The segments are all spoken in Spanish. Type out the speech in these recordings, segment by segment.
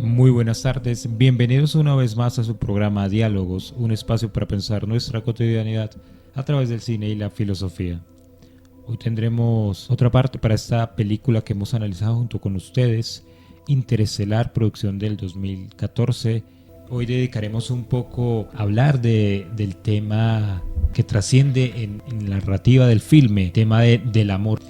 Muy buenas tardes, bienvenidos una vez más a su programa Diálogos, un espacio para pensar nuestra cotidianidad a través del cine y la filosofía. Hoy tendremos otra parte para esta película que hemos analizado junto con ustedes, Interestelar, producción del 2014. Hoy dedicaremos un poco a hablar del tema que trasciende en la narrativa del filme, tema del amor.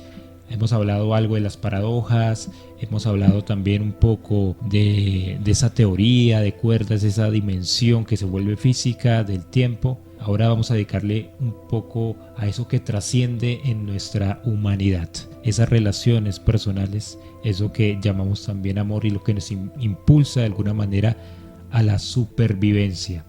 Hemos hablado algo de las paradojas, hemos hablado también un poco de esa teoría de cuerdas, esa dimensión que se vuelve física del tiempo. Ahora vamos a dedicarle un poco a eso que trasciende en nuestra humanidad, esas relaciones personales, eso que llamamos también amor y lo que nos impulsa de alguna manera a la supervivencia.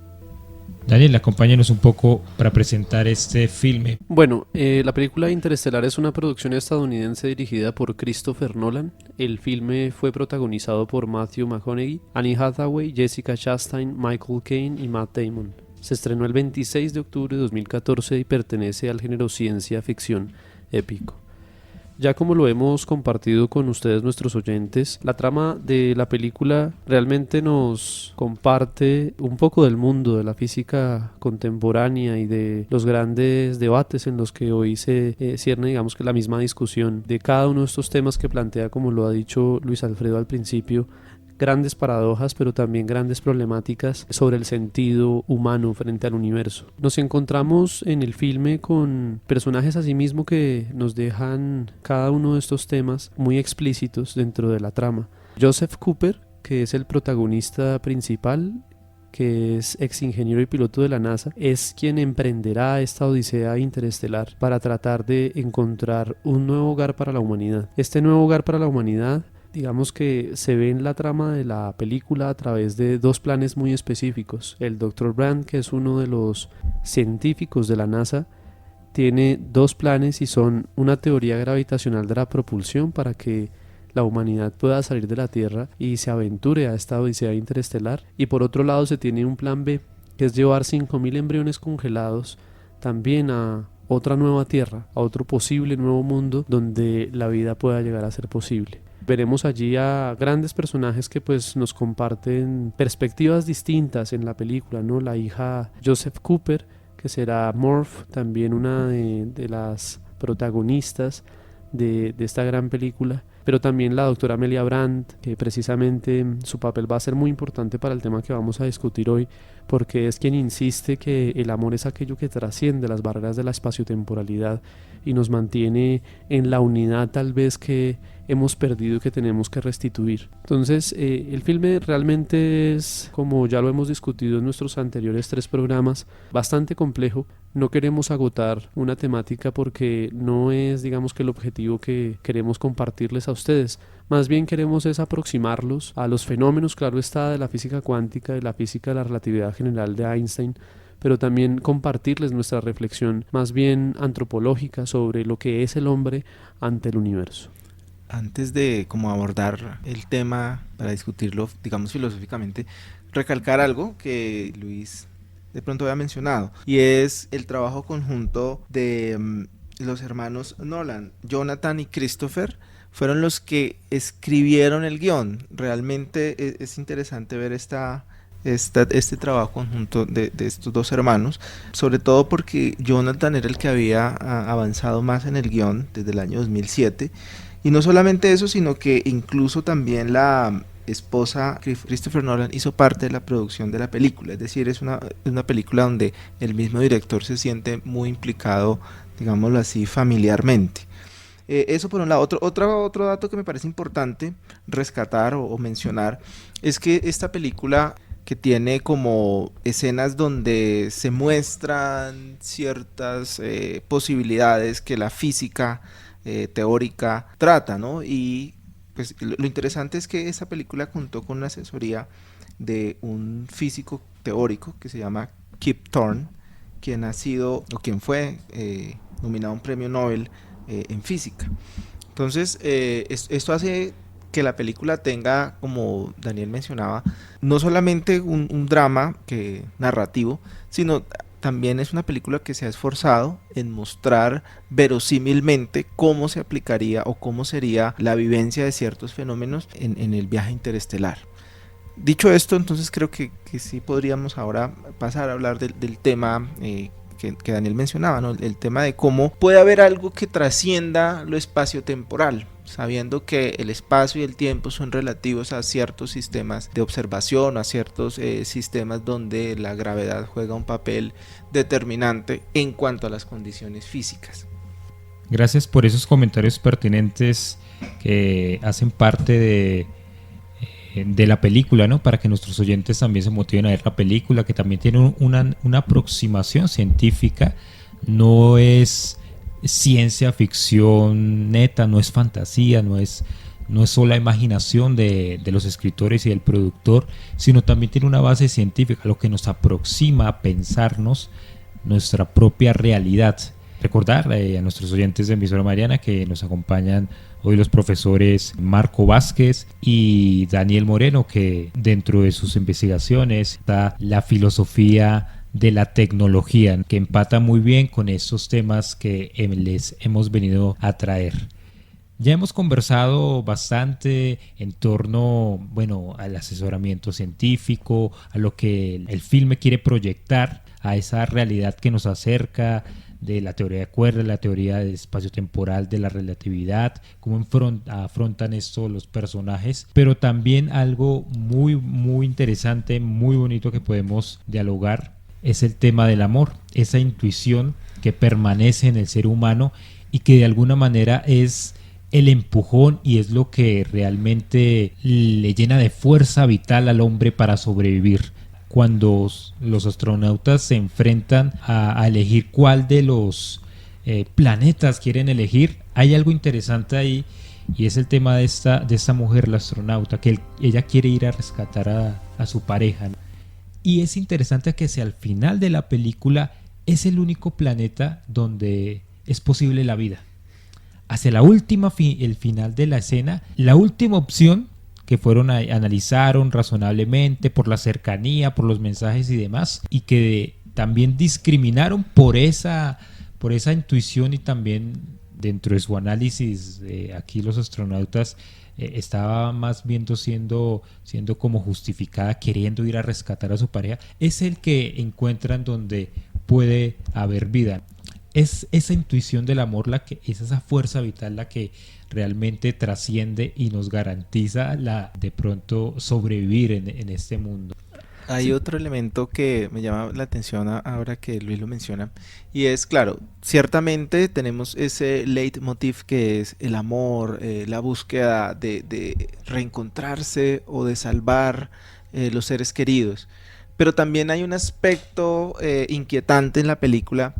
Daniel, acompáñanos un poco para presentar este filme. Bueno, la película Interestelar es una producción estadounidense dirigida por Christopher Nolan. El filme fue protagonizado por Matthew McConaughey, Anne Hathaway, Jessica Chastain, Michael Caine y Matt Damon. Se estrenó el 26 de octubre de 2014 y pertenece al género ciencia ficción épico. Ya como lo hemos compartido con ustedes, nuestros oyentes, la trama de la película realmente nos comparte un poco del mundo de la física contemporánea y de los grandes debates en los que hoy se cierne, digamos que la misma discusión de cada uno de estos temas que plantea, como lo ha dicho Luis Alfredo al principio, grandes paradojas, pero también grandes problemáticas sobre el sentido humano frente al universo. Nos encontramos en el filme con personajes asimismo que nos dejan cada uno de estos temas muy explícitos dentro de la trama. Joseph Cooper, que es el protagonista principal, que es ex ingeniero y piloto de la NASA, es quien emprenderá esta odisea interestelar para tratar de encontrar un nuevo hogar para la humanidad. Este nuevo hogar para la humanidad, digamos que se ve en la trama de la película a través de dos planes muy específicos. El Dr. Brand, que es uno de los científicos de la NASA, tiene dos planes y son una teoría gravitacional de la propulsión para que la humanidad pueda salir de la Tierra y se aventure a esta odisea interestelar. Y por otro lado se tiene un plan B, que es llevar 5.000 embriones congelados también a otra nueva Tierra, a otro posible nuevo mundo donde la vida pueda llegar a ser posible. Veremos allí a grandes personajes que pues nos comparten perspectivas distintas en la película, ¿no? La hija Joseph Cooper, que será Morph, también una de las protagonistas de esta gran película, pero también la doctora Amelia Brandt, que precisamente su papel va a ser muy importante para el tema que vamos a discutir hoy, porque es quien insiste que el amor es aquello que trasciende las barreras de la espaciotemporalidad y nos mantiene en la unidad tal vez que hemos perdido y que tenemos que restituir. Entonces el filme realmente es, como ya lo hemos discutido en nuestros anteriores 3 programas, bastante complejo. No queremos agotar una temática porque no es, digamos, que el objetivo que queremos compartirles a ustedes. Más bien queremos es aproximarlos a los fenómenos, claro está, de la física cuántica, de la física de la relatividad general de Einstein, pero también compartirles nuestra reflexión más bien antropológica sobre lo que es el hombre ante el universo. Antes de como abordar el tema para discutirlo, digamos, filosóficamente, recalcar algo que Luis de pronto había mencionado, y es el trabajo conjunto de los hermanos Nolan. Jonathan y Christopher fueron los que escribieron el guión. Realmente es interesante ver este trabajo conjunto de estos dos hermanos, sobre todo porque Jonathan era el que había avanzado más en el guión desde el año 2007, y no solamente eso, sino que incluso también la esposa Christopher Nolan hizo parte de la producción de la película. Es decir, es una película donde el mismo director se siente muy implicado, digámoslo así, familiarmente. Eso por un lado. Otro dato que me parece importante rescatar o mencionar es que esta película, que tiene como escenas donde se muestran ciertas posibilidades que la física teórica trata, ¿no? Y pues lo interesante es que esa película contó con una asesoría de un físico teórico que se llama Kip Thorne, quien fue nominado a un premio Nobel en física. Entonces, esto hace que la película tenga, como Daniel mencionaba, no solamente un drama narrativo, sino también es una película que se ha esforzado en mostrar verosímilmente cómo se aplicaría o cómo sería la vivencia de ciertos fenómenos en el viaje interestelar. Dicho esto, entonces creo que sí podríamos ahora pasar a hablar del tema que Daniel mencionaba, ¿no? El tema de cómo puede haber algo que trascienda lo espaciotemporal, sabiendo que el espacio y el tiempo son relativos a ciertos sistemas de observación, a ciertos sistemas donde la gravedad juega un papel determinante en cuanto a las condiciones físicas. Gracias por esos comentarios pertinentes que hacen parte de la película, ¿no? Para que nuestros oyentes también se motiven a ver la película, que también tiene una aproximación científica, no es ciencia ficción neta, no es fantasía, no es solo la imaginación de los escritores y del productor, sino también tiene una base científica, lo que nos aproxima a pensarnos nuestra propia realidad. Recordar a nuestros oyentes de Emisora Mariana que nos acompañan hoy los profesores Marco Vázquez y Daniel Moreno, que dentro de sus investigaciones está la filosofía de la tecnología, que empata muy bien con esos temas que les hemos venido a traer. Ya hemos conversado bastante en torno, bueno, al asesoramiento científico, a lo que el filme quiere proyectar, a esa realidad que nos acerca, de la teoría de cuerdas, la teoría del espacio-temporal, de la relatividad, cómo afrontan esto los personajes, pero también algo muy, muy interesante, muy bonito que podemos dialogar, es el tema del amor, esa intuición que permanece en el ser humano y que de alguna manera es el empujón y es lo que realmente le llena de fuerza vital al hombre para sobrevivir. Cuando los astronautas se enfrentan a elegir cuál de los planetas quieren elegir, hay algo interesante ahí y es el tema de esta mujer, la astronauta, que ella quiere ir a rescatar a su pareja, ¿no? Y es interesante que si al final de la película es el único planeta donde es posible la vida. Hacia el final de la escena, la última opción que analizaron razonablemente por la cercanía, por los mensajes y demás, y que también discriminaron por esa intuición y también dentro de su análisis, aquí los astronautas estaba más bien siendo como justificada, queriendo ir a rescatar a su pareja, es el que encuentran donde puede haber vida. Es esa intuición del amor, es esa fuerza vital la que realmente trasciende y nos garantiza de pronto sobrevivir en este mundo. Hay otro elemento que me llama la atención ahora que Luis lo menciona, y es, claro, ciertamente tenemos ese leitmotiv que es el amor, la búsqueda de reencontrarse o de salvar los seres queridos, pero también hay un aspecto inquietante en la película,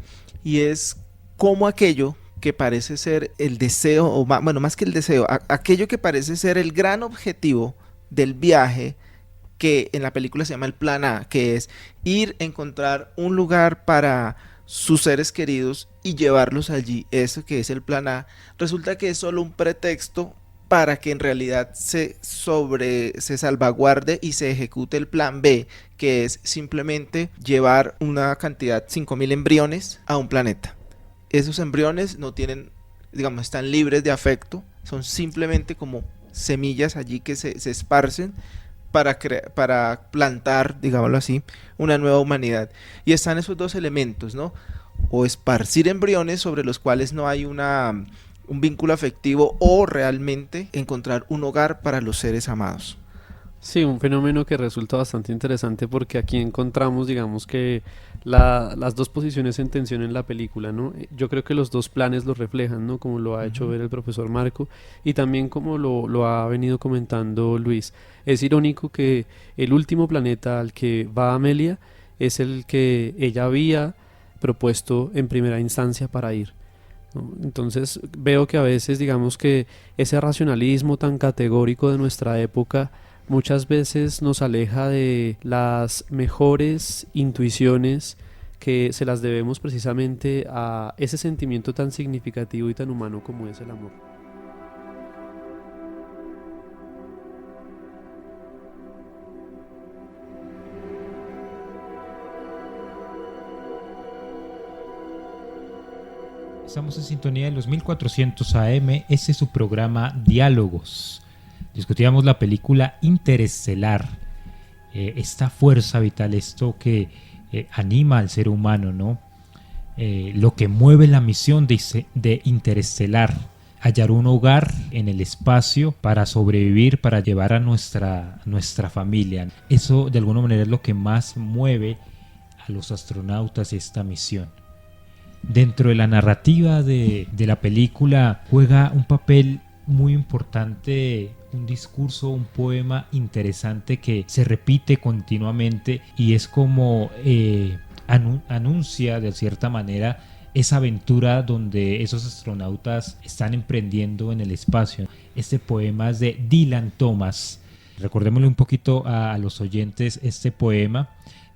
y es cómo aquello que parece ser el deseo, o bueno, más que el deseo, aquello que parece ser el gran objetivo del viaje, que en la película se llama el plan A, que es ir a encontrar un lugar para sus seres queridos y llevarlos allí, eso que es el plan A, resulta que es solo un pretexto para que en realidad se salvaguarde y se ejecute el plan B, que es simplemente llevar una cantidad, 5.000 embriones a un planeta. Esos embriones no tienen, digamos, están libres de afecto, son simplemente como semillas allí que se esparcen para plantar, digámoslo así, una nueva humanidad. Y están esos dos elementos, ¿no? O esparcir embriones sobre los cuales no hay un vínculo afectivo, o realmente encontrar un hogar para los seres amados. Sí, un fenómeno que resulta bastante interesante porque aquí encontramos, digamos que las dos posiciones en tensión en la película, ¿no? Yo creo que los dos planes lo reflejan, ¿no? Como lo ha hecho ver el profesor Marco y también como lo ha venido comentando Luis. Es irónico que el último planeta al que va Amelia es el que ella había propuesto en primera instancia para ir, ¿no? Entonces veo que a veces, digamos que ese racionalismo tan categórico de nuestra época muchas veces nos aleja de las mejores intuiciones que se las debemos precisamente a ese sentimiento tan significativo y tan humano como es el amor. Estamos en sintonía de los 1400 AM, ese es su programa Diálogos. Discutíamos la película Interestelar esta fuerza vital, esto que anima al ser humano, ¿no? Lo que mueve la misión de Interestelar, hallar un hogar en el espacio para sobrevivir, para llevar a nuestra familia. Eso de alguna manera es lo que más mueve a los astronautas esta misión. Dentro de la narrativa de la película juega un papel muy importante un discurso, un poema interesante que se repite continuamente y es como anuncia de cierta manera esa aventura donde esos astronautas están emprendiendo en el espacio. Este poema es de Dylan Thomas. Recordémosle un poquito a los oyentes este poema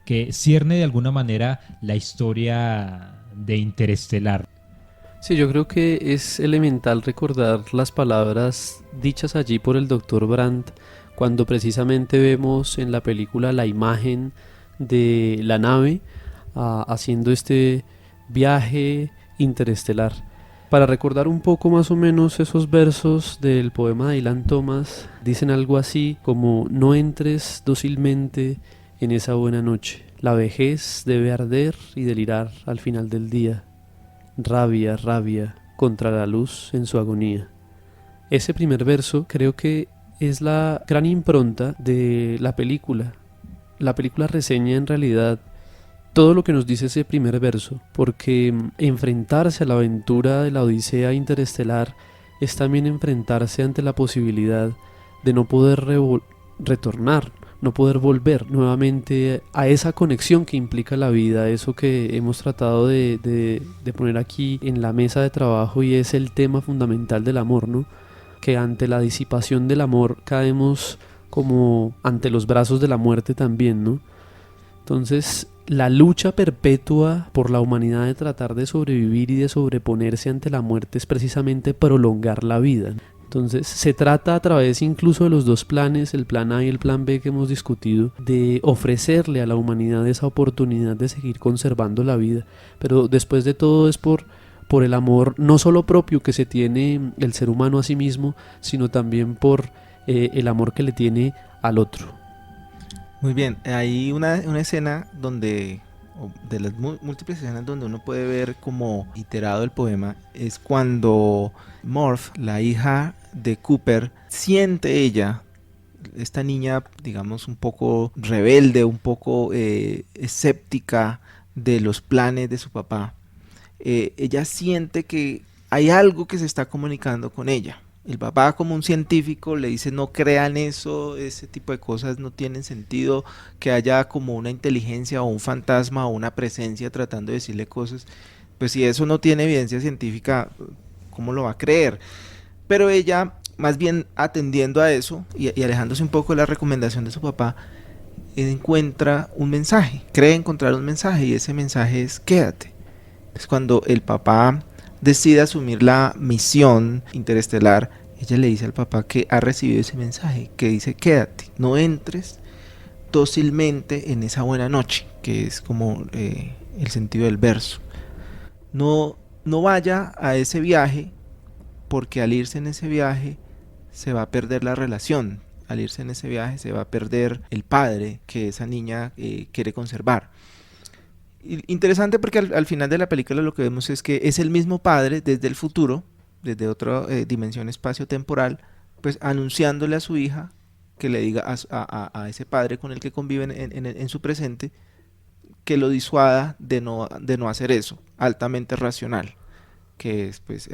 que cierne de alguna manera la historia de Interestelar. Sí, yo creo que es elemental recordar las palabras dichas allí por el Dr. Brandt cuando precisamente vemos en la película la imagen de la nave haciendo este viaje interestelar. Para recordar un poco más o menos esos versos del poema de Dylan Thomas, dicen algo así como: no entres dócilmente en esa buena noche, la vejez debe arder y delirar al final del día. Rabia, rabia, contra la luz en su agonía. Ese primer verso creo que es la gran impronta de la película. La película reseña en realidad todo lo que nos dice ese primer verso, porque enfrentarse a la aventura de la odisea interestelar es también enfrentarse ante la posibilidad de no poder retornar, no poder volver nuevamente a esa conexión que implica la vida, eso que hemos tratado de poner aquí en la mesa de trabajo, y es el tema fundamental del amor, ¿no? Que ante la disipación del amor caemos como ante los brazos de la muerte también, ¿no? Entonces, la lucha perpetua por la humanidad de tratar de sobrevivir y de sobreponerse ante la muerte es precisamente prolongar la vida. Entonces se trata, a través incluso de los dos planes, el plan A y el plan B que hemos discutido, de ofrecerle a la humanidad esa oportunidad de seguir conservando la vida, pero después de todo es por el amor no solo propio que se tiene el ser humano a sí mismo, sino también por el amor que le tiene al otro. Muy bien, hay una escena donde, de las múltiples escenas donde uno puede ver como iterado el poema, es cuando Morph, la hija de Cooper, siente ella, esta niña, digamos, un poco rebelde, un poco escéptica de los planes de su papá. Ella siente que hay algo que se está comunicando con ella. El papá, como un científico, le dice: no crean eso, ese tipo de cosas no tienen sentido, que haya como una inteligencia o un fantasma o una presencia tratando de decirle cosas. Pues si eso no tiene evidencia científica, ¿cómo lo va a creer? Pero ella, más bien atendiendo a eso y alejándose un poco de la recomendación de su papá, encuentra un mensaje, cree encontrar un mensaje, y ese mensaje es: quédate. Es cuando el papá decide asumir la misión interestelar. Ella le dice al papá que ha recibido ese mensaje, que dice: quédate, no entres dócilmente en esa buena noche, que es como el sentido del verso. No vaya a ese viaje, porque al irse en ese viaje se va a perder la relación, al irse en ese viaje se va a perder el padre que esa niña quiere conservar. Interesante, porque al final de la película lo que vemos es que es el mismo padre desde el futuro, desde otra dimensión espacio-temporal, pues anunciándole a su hija que le diga a ese padre con el que conviven en su presente, que lo disuada de no hacer eso, altamente racional, que es pues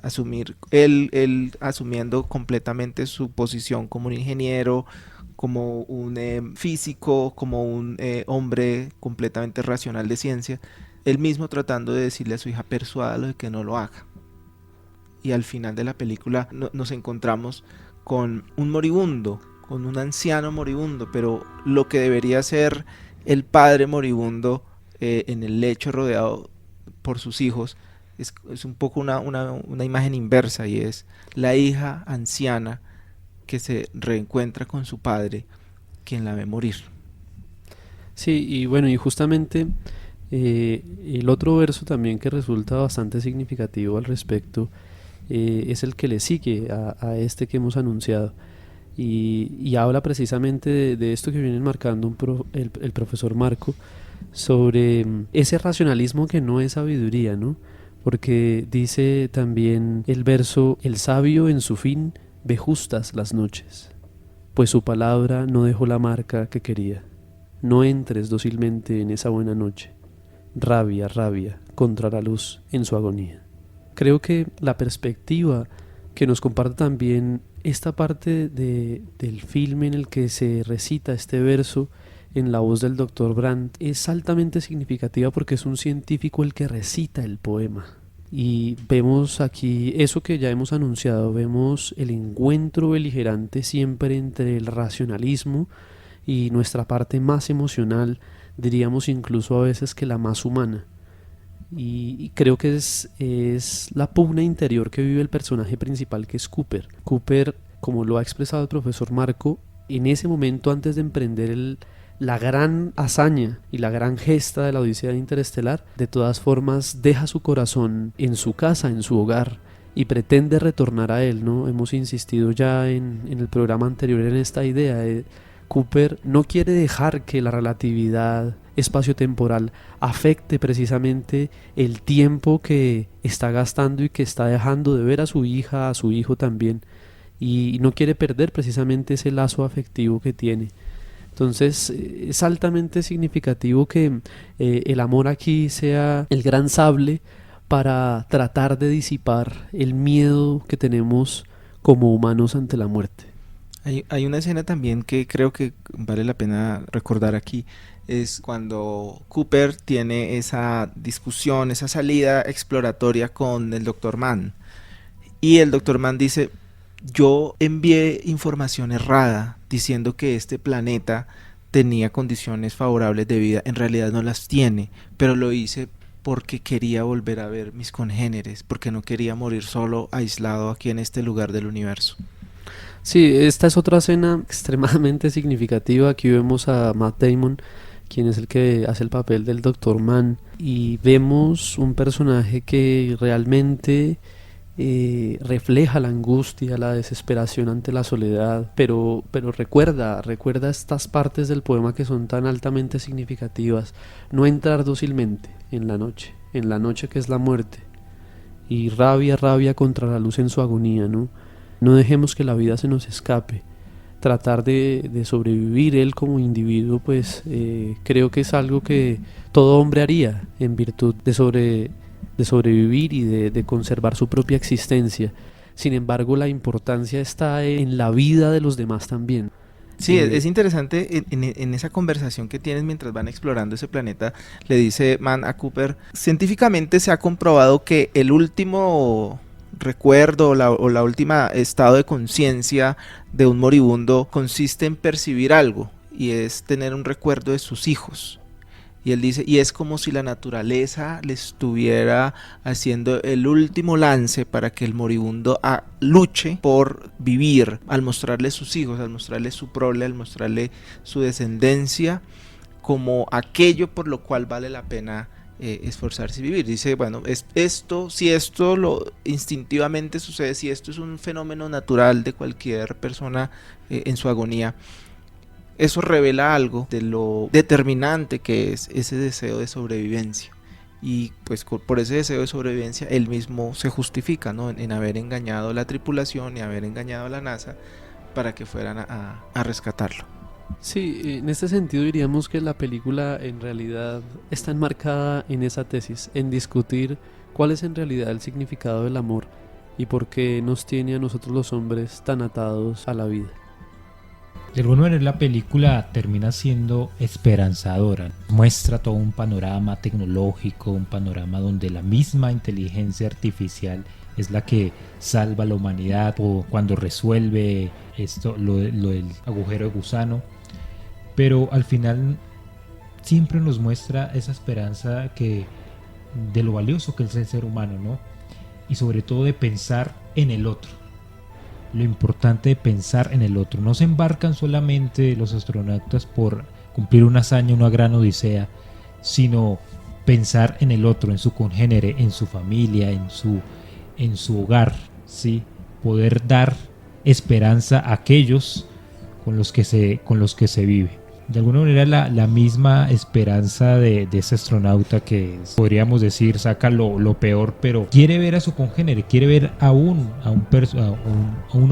asumir, él asumiendo completamente su posición como un ingeniero, como un físico, como un hombre completamente racional de ciencia, él mismo tratando de decirle a su hija: persuádalo de que no lo haga. Y al final de la película nos encontramos con un moribundo, con un anciano moribundo, pero lo que debería ser el padre moribundo en el lecho rodeado por sus hijos es un poco una imagen inversa, y es la hija anciana que se reencuentra con su padre, quien la ve morir. Sí, y bueno, y justamente el otro verso también que resulta bastante significativo al respecto es el que le sigue a este que hemos anunciado. y habla precisamente de esto que viene marcando el profesor Marco, sobre ese racionalismo que no es sabiduría, ¿no? Porque dice también el verso: el sabio en su fin ve justas las noches, pues su palabra no dejó la marca que quería. No entres dócilmente en esa buena noche, rabia, rabia contra la luz en su agonía. Creo que la perspectiva que nos comparte también esta parte del filme en el que se recita este verso en la voz del Dr. Brandt es altamente significativa, porque es un científico el que recita el poema. Y vemos aquí eso que ya hemos anunciado, vemos el encuentro beligerante siempre entre el racionalismo y nuestra parte más emocional, diríamos incluso a veces que la más humana. Y creo que es la pugna interior que vive el personaje principal, que es Cooper. Cooper, como lo ha expresado el profesor Marco, en ese momento, antes de emprender la gran hazaña y la gran gesta de la Odisea Interestelar, de todas formas deja su corazón en su casa, en su hogar, y pretende retornar a él, ¿no? Hemos insistido ya en el programa anterior en esta idea. Cooper no quiere dejar que la relatividad espaciotemporal afecte precisamente el tiempo que está gastando y que está dejando de ver a su hija, a su hijo también, y no quiere perder precisamente ese lazo afectivo que tiene. Entonces es altamente significativo que el amor aquí sea el gran sable para tratar de disipar el miedo que tenemos como humanos ante la muerte. Hay una escena también que creo que vale la pena recordar aquí. Es cuando Cooper tiene esa discusión, esa salida exploratoria con el Dr. Mann. Y el Dr. Mann dice: yo envié información errada diciendo que este planeta tenía condiciones favorables de vida. En realidad no las tiene, pero lo hice porque quería volver a ver mis congéneres, porque no quería morir solo, aislado aquí en este lugar del universo. Sí, esta es otra escena extremadamente significativa. Aquí vemos a Matt Damon, quien es el que hace el papel del Dr. Mann, y vemos un personaje que realmente refleja la angustia, la desesperación ante la soledad, pero recuerda estas partes del poema que son tan altamente significativas. No entrar dócilmente en la noche que es la muerte, y rabia, rabia contra la luz en su agonía, ¿no? No dejemos que la vida se nos escape. Tratar de sobrevivir él como individuo, pues creo que es algo que todo hombre haría en virtud de sobrevivir y de conservar su propia existencia. Sin embargo, la importancia está en la vida de los demás también. Sí, es interesante en esa conversación que tienen mientras van explorando ese planeta. Le dice Mann a Cooper: científicamente se ha comprobado que el último recuerdo o la última estado de conciencia de un moribundo consiste en percibir algo, y es tener un recuerdo de sus hijos. Y él dice, y es como si la naturaleza le estuviera haciendo el último lance para que el moribundo luche por vivir, al mostrarle sus hijos, al mostrarle su prole, al mostrarle su descendencia, como aquello por lo cual vale la pena esforzarse y vivir. Dice, bueno, si esto lo instintivamente sucede, si esto es un fenómeno natural de cualquier persona en su agonía, eso revela algo de lo determinante que es ese deseo de sobrevivencia. Y pues por ese deseo de sobrevivencia él mismo se justifica, ¿no? en haber engañado a la tripulación y haber engañado a la NASA para que fueran a rescatarlo. Sí, en este sentido diríamos que la película en realidad está enmarcada en esa tesis, en discutir cuál es en realidad el significado del amor y por qué nos tiene a nosotros los hombres tan atados a la vida. De alguna manera la película termina siendo esperanzadora. Muestra todo un panorama tecnológico, un panorama donde la misma inteligencia artificial es la que salva a la humanidad, o cuando resuelve lo del agujero de gusano. Pero al final siempre nos muestra esa esperanza de lo valioso que es el ser humano, ¿no? Y sobre todo de pensar en el otro. Lo importante de pensar en el otro. No se embarcan solamente los astronautas por cumplir una hazaña, una gran odisea, sino pensar en el otro, en su congénere, en su familia, en su hogar, ¿sí? Poder dar esperanza a aquellos con los que se vive. De alguna manera la misma esperanza de ese astronauta que podríamos decir saca lo peor, pero quiere ver a su congénere, quiere ver a un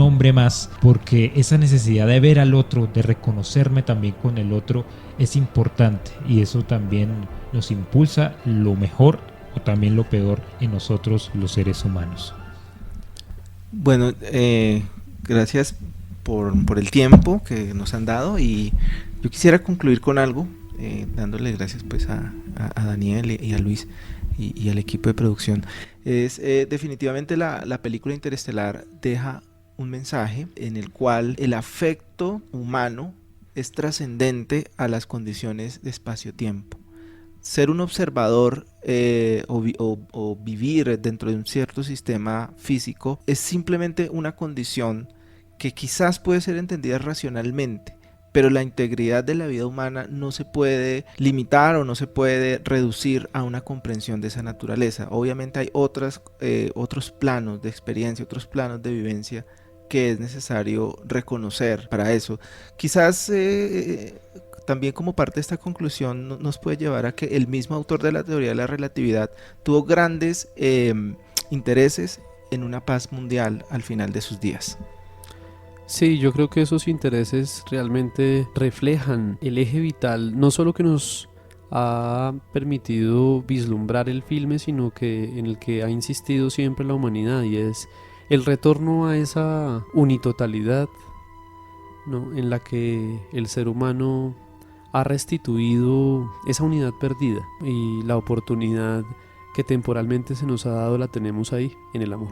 hombre más, porque esa necesidad de ver al otro, de reconocerme también con el otro, es importante, y eso también nos impulsa lo mejor o también lo peor en nosotros los seres humanos. Bueno, gracias por el tiempo que nos han dado, y yo quisiera concluir con algo, dándole gracias pues a Daniel y a Luis y al equipo de producción. Definitivamente la película Interestelar deja un mensaje en el cual el afecto humano es trascendente a las condiciones de espacio-tiempo. Ser un observador o vivir dentro de un cierto sistema físico es simplemente una condición que quizás puede ser entendida racionalmente, pero la integridad de la vida humana no se puede limitar o no se puede reducir a una comprensión de esa naturaleza. Obviamente hay otros planos de experiencia, otros planos de vivencia que es necesario reconocer para eso. Quizás también como parte de esta conclusión nos puede llevar a que el mismo autor de la teoría de la relatividad tuvo grandes intereses en una paz mundial al final de sus días. Sí, yo creo que esos intereses realmente reflejan el eje vital, no solo que nos ha permitido vislumbrar el filme, sino que en el que ha insistido siempre la humanidad, y es el retorno a esa unitotalidad, ¿no?, en la que el ser humano ha restituido esa unidad perdida, y la oportunidad que temporalmente se nos ha dado la tenemos ahí, en el amor.